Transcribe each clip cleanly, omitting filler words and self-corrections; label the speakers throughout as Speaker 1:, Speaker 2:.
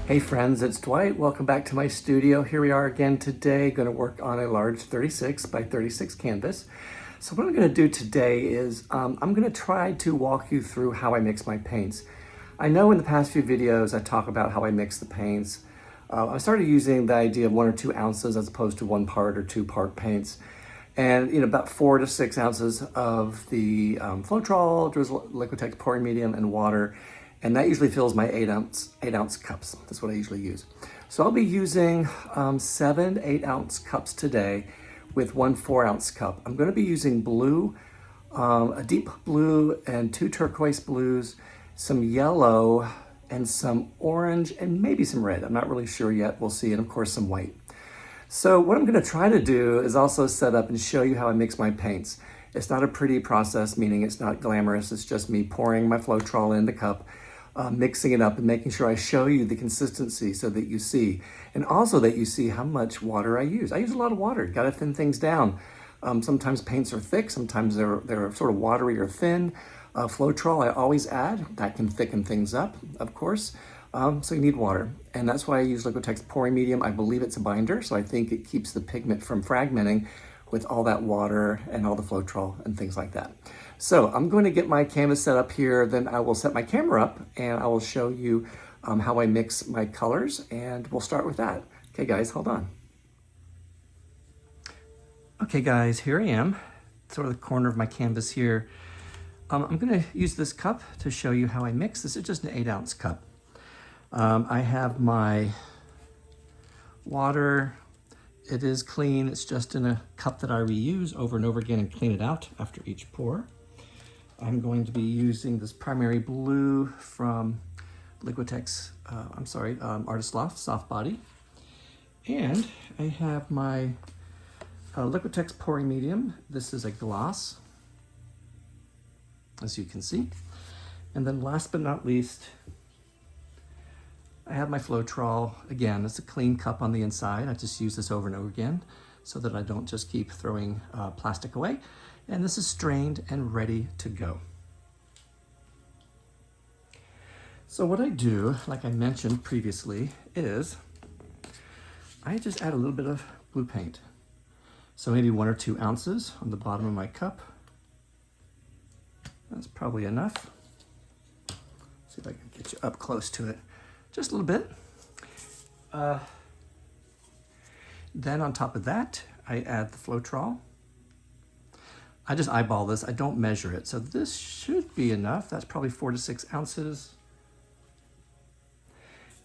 Speaker 1: Hey friends, it's Dwight. Welcome back to my studio. Here we are again today, going to work on a large 36 by 36 canvas. So what I'm going to do today is I'm going to try to walk you through how I mix my paints. I know in the past few videos I talk about how I mix the paints. I started using the idea of 1 or 2 ounces as opposed to 1 part or 2 part paints. And about 4 to 6 ounces of the Floetrol, drizzle, Liquitex pouring medium, and water. And that usually fills my 8 ounce cups. That's what I usually use. So I'll be using 7 8-ounce cups today with 1 4-ounce cup. I'm going to be using blue, a deep blue and 2 turquoise blues, some yellow and some orange and maybe some red. I'm not really sure yet. We'll see. And of course some white. So what I'm going to try to do is also set up and show you how I mix my paints. It's not a pretty process, meaning it's not glamorous. It's just me pouring my Floetrol in the cup, mixing it up and making sure I show you the consistency so that you see. And also that you see how much water I use. I use a lot of water. Got to thin things down. Sometimes paints are thick. Sometimes they're sort of watery or thin. Floetrol I always add. That can thicken things up, of course. So you need water. And that's why I use Liquitex pouring medium. I believe it's a binder, so I think it keeps the pigment from fragmenting with all that water and all the Floetrol and things like that. So I'm going to get my canvas set up here, then I will set my camera up and I will show you how I mix my colors, and we'll start with that. Okay guys, hold on. Okay guys, here I am, sort of the corner of my canvas here. I'm going to use this cup to show you how I mix. This is just an 8-ounce cup. I have my water. It is clean. It's just in a cup that I reuse over and over again and clean it out after each pour. I'm going to be using this primary blue from Liquitex, Artist Loft Soft Body. And I have my Liquitex pouring medium. This is a gloss, as you can see. And then last but not least, I have my Floetrol. Again, it's a clean cup on the inside. I just use this over and over again so that I don't just keep throwing plastic away. And this is strained and ready to go. So what I do, like I mentioned previously, is I just add a little bit of blue paint. So maybe 1 or 2 ounces on the bottom of my cup. That's probably enough. See if I can get you up close to it. Just a little bit. Then on top of that, I add the Floetrol. I just eyeball this. I don't measure it. So this should be enough. That's probably 4 to 6 ounces.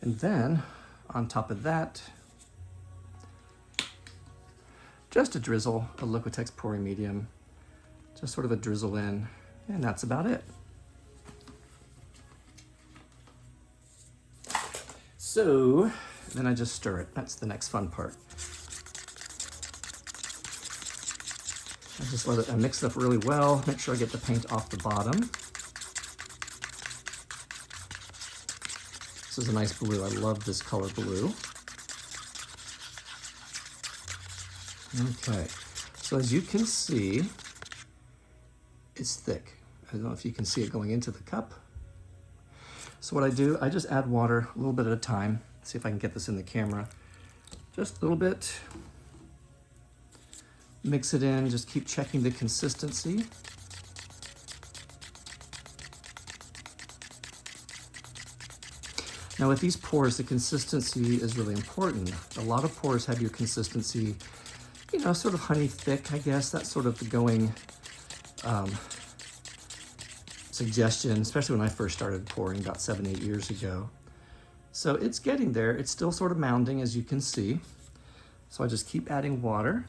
Speaker 1: And then on top of that, just a drizzle of Liquitex pouring medium. Just sort of a drizzle in, and that's about it. So then I just stir it. That's the next fun part. I just let it, I mix it up really well. Make sure I get the paint off the bottom. This is a nice blue. I love this color blue. Okay, so as you can see, it's thick. I don't know if you can see it going into the cup. So what I do, I just add water a little bit at a time. See if I can get this in the camera. Just a little bit. Mix it in, just keep checking the consistency. Now with these pours, the consistency is really important. A lot of pours have your consistency, sort of honey thick, I guess. That's sort of the going suggestion, especially when I first started pouring about 7, 8 years ago. So it's getting there. It's still sort of mounding, as you can see. So I just keep adding water.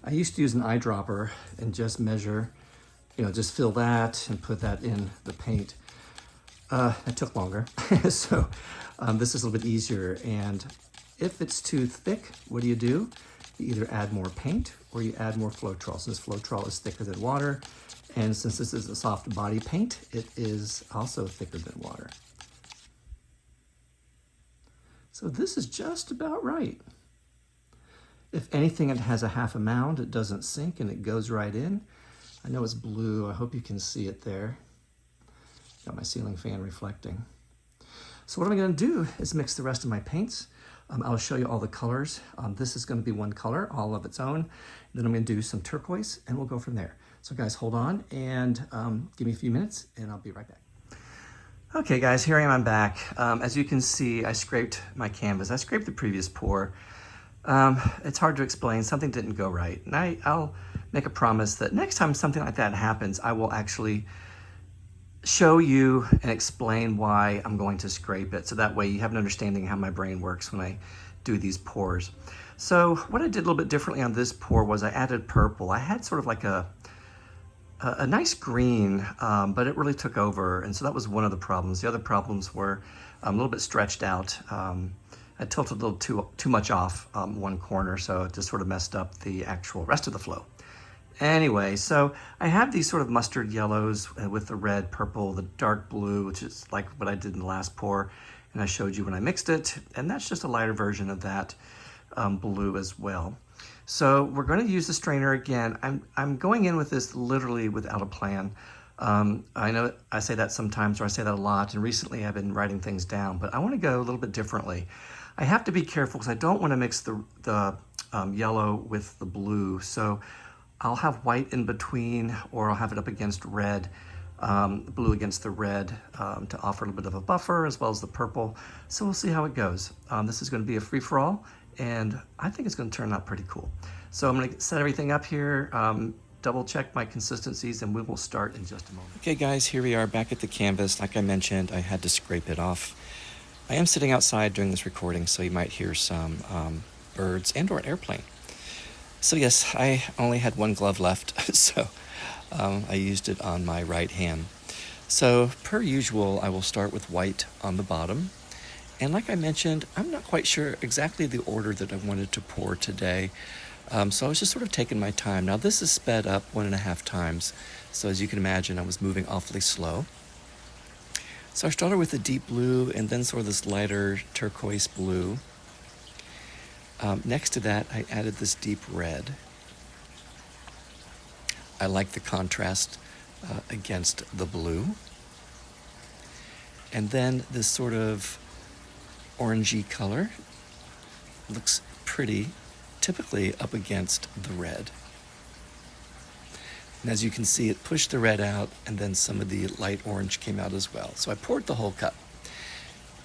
Speaker 1: I used to use an eyedropper and just measure, just fill that and put that in the paint. It took longer. So this is a little bit easier. And if it's too thick, what do? You either add more paint or you add more Floetrol. Since Floetrol is thicker than water, and since this is a soft body paint, it is also thicker than water. So this is just about right. If anything, it has a half a mound. It doesn't sink and it goes right in. I know it's blue. I hope you can see it there. Got my ceiling fan reflecting. So what I'm going to do is mix the rest of my paints. I'll show you all the colors. This is going to be one color, all of its own. Then I'm going to do some turquoise, and we'll go from there. So guys, hold on and give me a few minutes, and I'll be right back. Okay guys, here I am, I'm back. As you can see, I scraped my canvas. I scraped the previous pour. It's hard to explain, something didn't go right. And I'll make a promise that next time something like that happens, I will actually show you and explain why I'm going to scrape it. So that way you have an understanding how my brain works when I do these pours. So what I did a little bit differently on this pour was I added purple. I had sort of like a nice green, but it really took over. And so that was one of the problems. The other problems were a little bit stretched out. I tilted a little too much off one corner, so it just sort of messed up the actual rest of the flow. Anyway, so I have these sort of mustard yellows with the red, purple, the dark blue, which is like what I did in the last pour, and I showed you when I mixed it, and that's just a lighter version of that blue as well. So we're going to use the strainer again. I'm going in with this literally without a plan. I know I say that sometimes, or I say that a lot, and recently I've been writing things down, but I want to go a little bit differently. I have to be careful because I don't want to mix the yellow with the blue. So I'll have white in between, or I'll have it up against red, blue against the red to offer a little bit of a buffer, as well as the purple. So we'll see how it goes. This is going to be a free-for-all, and I think it's going to turn out pretty cool. So I'm going to set everything up here, double check my consistencies, and we will start in just a moment. Okay guys, here we are back at the canvas. Like I mentioned, I had to scrape it off. I am sitting outside during this recording, so you might hear some birds and or an airplane. So yes, I only had one glove left, so I used it on my right hand. So per usual, I will start with white on the bottom. And like I mentioned, I'm not quite sure exactly the order that I wanted to pour today. So I was just sort of taking my time. Now this is sped up 1.5 times. So as you can imagine, I was moving awfully slow. So I started with the deep blue and then sort of this lighter turquoise blue. Next to that, I added this deep red. I like the contrast against the blue. And then this sort of orangey color looks pretty, typically up against the red. And as you can see, it pushed the red out, and then some of the light orange came out as well. So I poured the whole cup.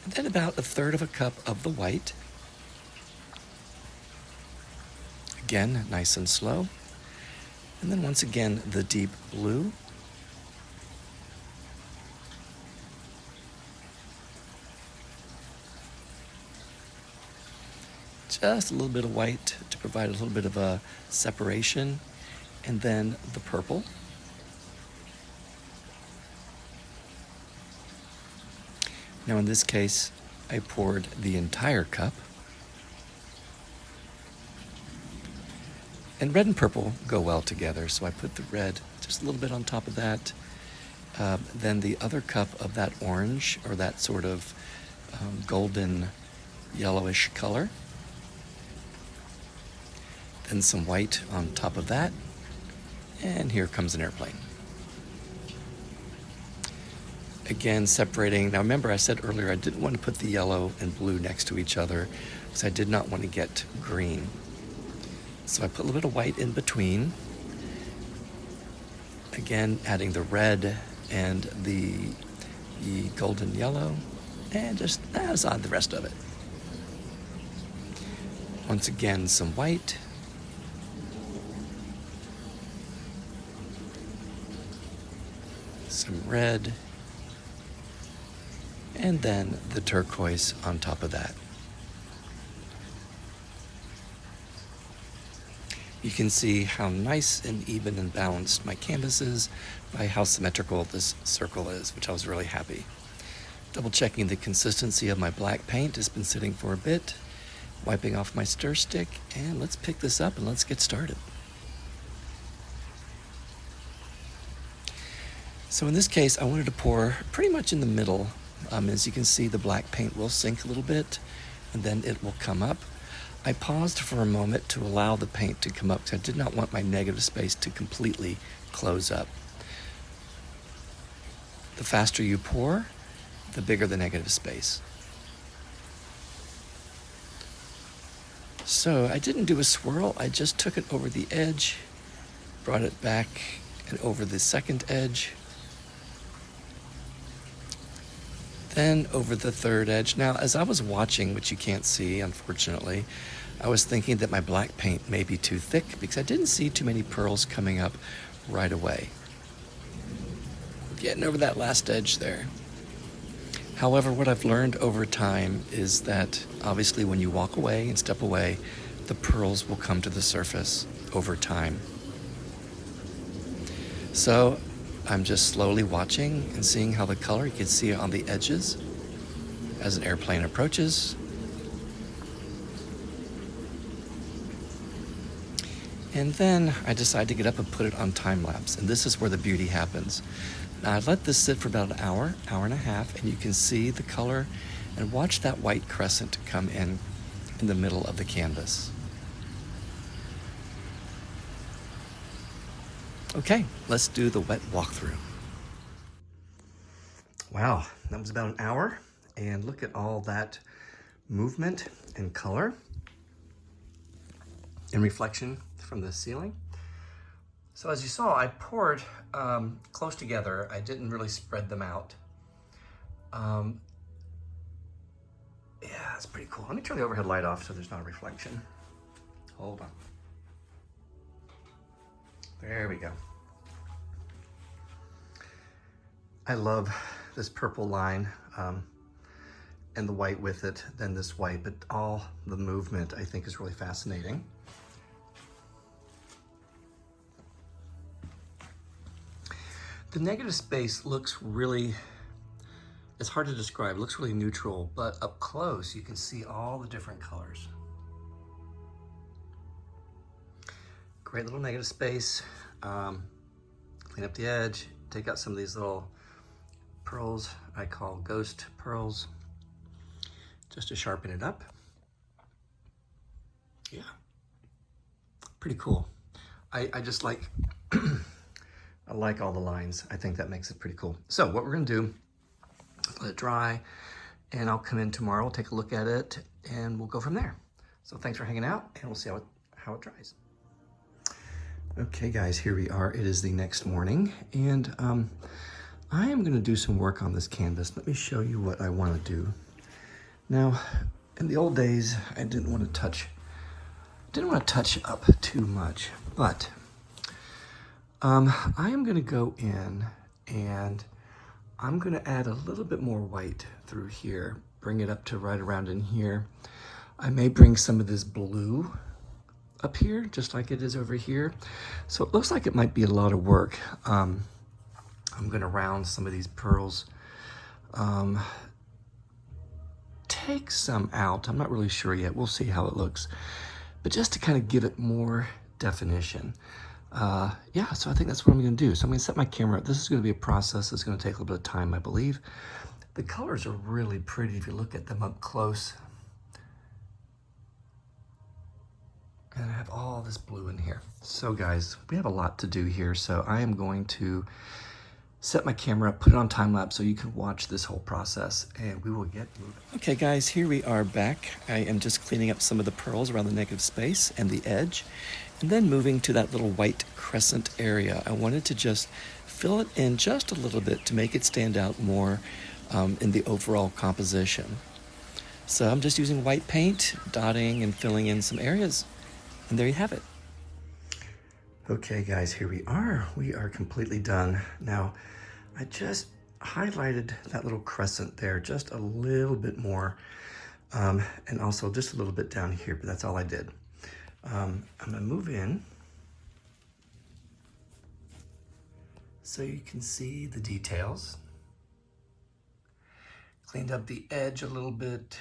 Speaker 1: And then about 1/3 of a cup of the white. Again, nice and slow. And then once again, the deep blue. Just a little bit of white to provide a little bit of a separation. And then the purple. Now in this case, I poured the entire cup. And red and purple go well together, so I put the red just a little bit on top of that. Then the other cup of that orange, or that sort of golden yellowish color. Then some white on top of that. And here comes an airplane. Again, separating. Now remember, I said earlier I didn't want to put the yellow and blue next to each other because I did not want to get green. So I put a little bit of white in between. Again, adding the red and the golden yellow, and just as on the rest of it. Once again, some white. Some red, and then the turquoise on top of that. You can see how nice and even and balanced my canvas is by how symmetrical this circle is, which I was really happy. Double checking the consistency of my black paint has been sitting for a bit, wiping off my stir stick, and let's pick this up and let's get started. So in this case, I wanted to pour pretty much in the middle. As you can see, the black paint will sink a little bit, and then it will come up. I paused for a moment to allow the paint to come up because I did not want my negative space to completely close up. the faster you pour, the bigger the negative space. So I didn't do a swirl, I just took it over the edge, brought it back and over the second edge, then over the third edge. Now, as I was watching, which you can't see, unfortunately, I was thinking that my black paint may be too thick because I didn't see too many pearls coming up right away. Getting over that last edge there. However, what I've learned over time is that obviously when you walk away and step away, the pearls will come to the surface over time. So I'm just slowly watching and seeing how the color, you can see it on the edges as an airplane approaches. And then I decide to get up and put it on time lapse, and this is where the beauty happens. Now I let this sit for about an hour, hour and a half, and you can see the color and watch that white crescent come in the middle of the canvas. Okay, let's do the wet walkthrough. Wow, that was about an hour, and look at all that movement and color and reflection from the ceiling. So as you saw, I poured close together. I didn't really spread them out. Yeah, it's pretty cool. Let me turn the overhead light off so there's not a reflection. Hold on. There we go. I love this purple line and the white with it, then this white, but all the movement I think is really fascinating. The negative space looks really, it's hard to describe, it looks really neutral, but up close you can see all the different colors. Great little negative space. Clean up the edge, take out some of these little pearls I call ghost pearls, just to sharpen it up. Yeah, pretty cool. I just like, I like all the lines. I think that makes it pretty cool. So what we're gonna do, let it dry, and I'll come in tomorrow, we'll take a look at it, and we'll go from there. So thanks for hanging out, and we'll see how it dries. Okay guys, here we are. It is the next morning, and I am gonna do some work on this canvas. Let me show you what I wanna do. Now, in the old days, I didn't wanna touch up too much, but I am gonna go in and I'm gonna add a little bit more white through here, bring it up to right around in here. I may bring some of this blue up here, just like it is over here. So it looks like it might be a lot of work. I'm gonna round some of these pearls, take some out. I'm not really sure yet, we'll see how it looks. But just to kind of give it more definition. Yeah, so I think that's what I'm gonna do. So I'm gonna set my camera up. This is gonna be a process that's gonna take a little bit of time, I believe. The colors are really pretty if you look at them up close. And I have all this blue in here. So guys, we have a lot to do here. So I am going to set my camera up, put it on time lapse so you can watch this whole process and we will get moving. Okay guys, here we are back. I am just cleaning up some of the pearls around the negative space and the edge, and then moving to that little white crescent area. I wanted to just fill it in just a little bit to make it stand out more in the overall composition. So I'm just using white paint, dotting and filling in some areas. And there you have it. Okay guys, here we are. We are completely done. Now, I just highlighted that little crescent there just a little bit more, and also just a little bit down here, but that's all I did. I'm gonna move in so you can see the details. Cleaned up the edge a little bit,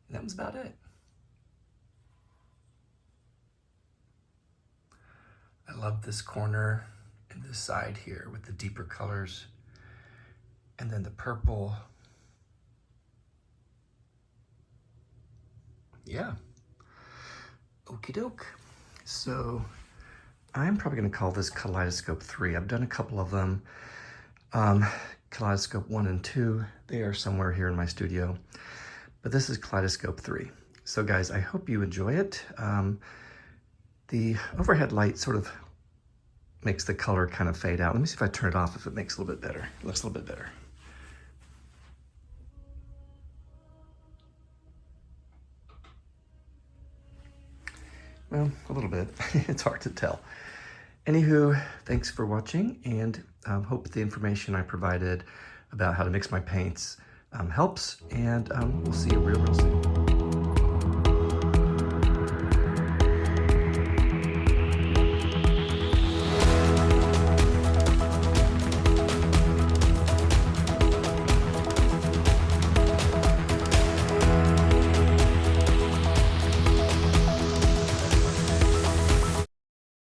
Speaker 1: and that was about it. I love this corner and this side here with the deeper colors, and then the purple. Yeah, okie doke. So I'm probably gonna call this Kaleidoscope 3. I've done a couple of them. Kaleidoscope 1 and 2, they are somewhere here in my studio. But this is Kaleidoscope 3. So guys, I hope you enjoy it. The overhead light sort of makes the color kind of fade out. Let me see if I turn it off, if it makes a little bit better. It looks a little bit better. Well, a little bit. It's hard to tell. Anywho, thanks for watching, and hope the information I provided about how to mix my paints helps, and we'll see you real soon.